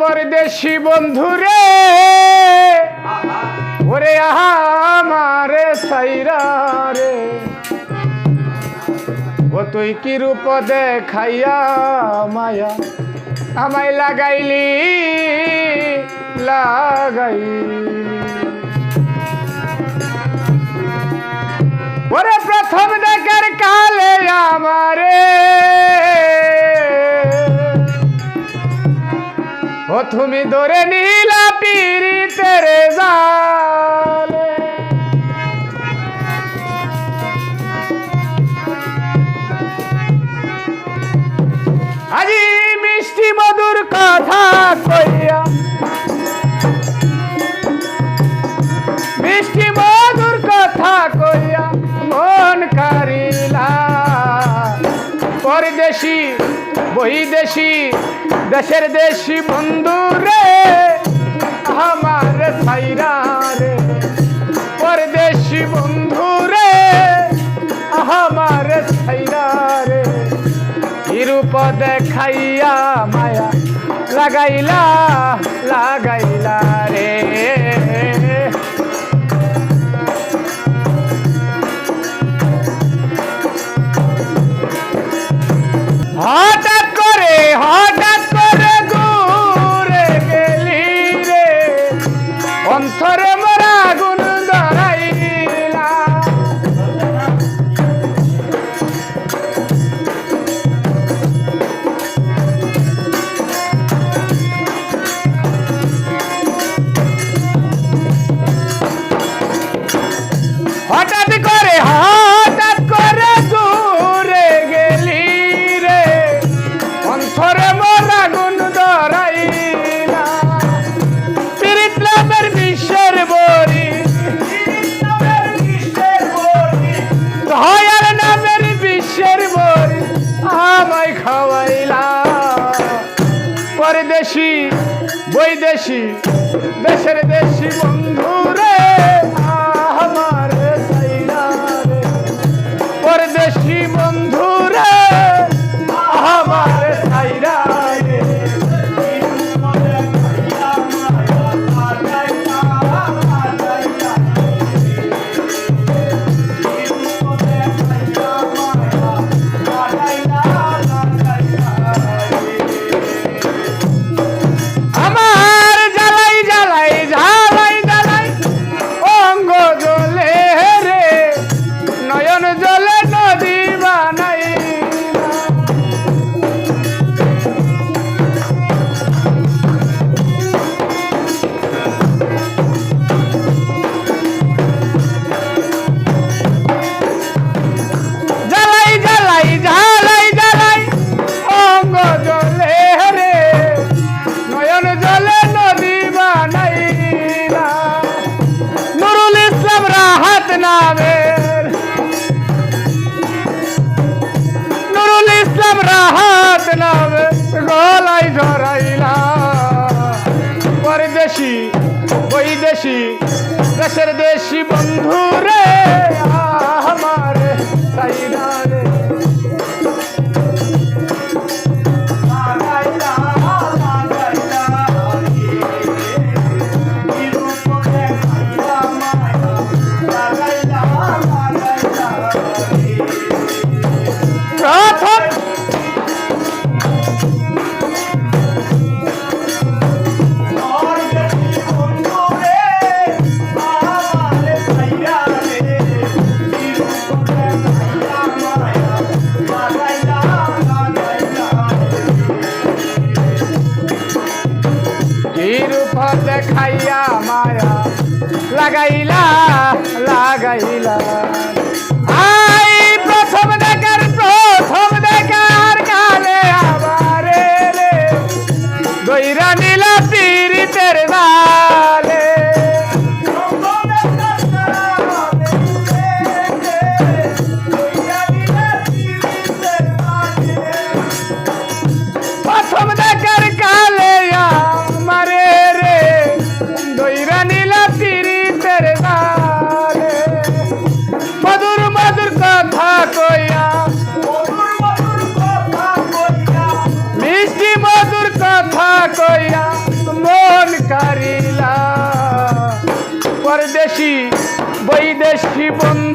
परदेशी बंधुरे ओरे आमारे साइरा रे ओ तुई की रूप देखाइया माया आमाय लागाइली ओरे प्रथम देखार काले आमारे ओ तुमी धरे नीला पीरी तेरे जाले আজি মিষ্টি মধুর কথা কইয়া মিষ্টি মধুর কথা কইয়া মন কারিলা পরদেশি বহিদেশি দেশের দেশি বন্ধু রে আমার সাইরা রে পরদেশি বন্ধু রে আমার সাইরা রে রূপ দেখাইয়া মায়া লাগাইলা লাগাইলা রে হঠাৎ করে ঘুরে গেলি রে অন্তরে মোরা আগুন ধরাইলা হঠাৎ করে ঘুরে গেলি রে অন্তরে মোর আগুন ধরাইলা পীড়িত নামের বিশ্বের বরি দয়ার নামের বিশ্বের বরি আমায় খাওয়াইলা পরদেশি বৈদেশি দেশের দেশি বন্ধু রে আমার সাইরা রে পরদেশি বন্ধু রে আমার সাইরা রে আমার জ্বালাই জ্বালাই জ্বালাই জ্বালাই অঙ্গ জ্বলে রে নয়ন জ্বলে নদী বানাই জ্বালাই জ্বালাই জ্বালাই জ্বালাই অঙ্গ জ্বলে রে নয়ন জ্বলে নদী বানাইলা নুরুল ইসলাম রাহাত নামের নুরুল ইসলাম রাহাত নামে গলায় ধরাইলা পরদেশি বৈদেশি দেশের দেশি বন্ধু রে আমার সাইরা রে প্রথম কি রূপ দেখাইয়া মায়া লাগাইলা লাগাইলা আই প্রথম দেখার কালে আবারে রে দইরা নীলা পীড়িতের জালে প্রথম দেখার কালে আমারে রে দইরা নীলা পীড়িতের জালে মধুর মধুর কথা কইয়া মিষ্টি মধুর কথা কইয়া দেশি বৈদেশি বন্ধু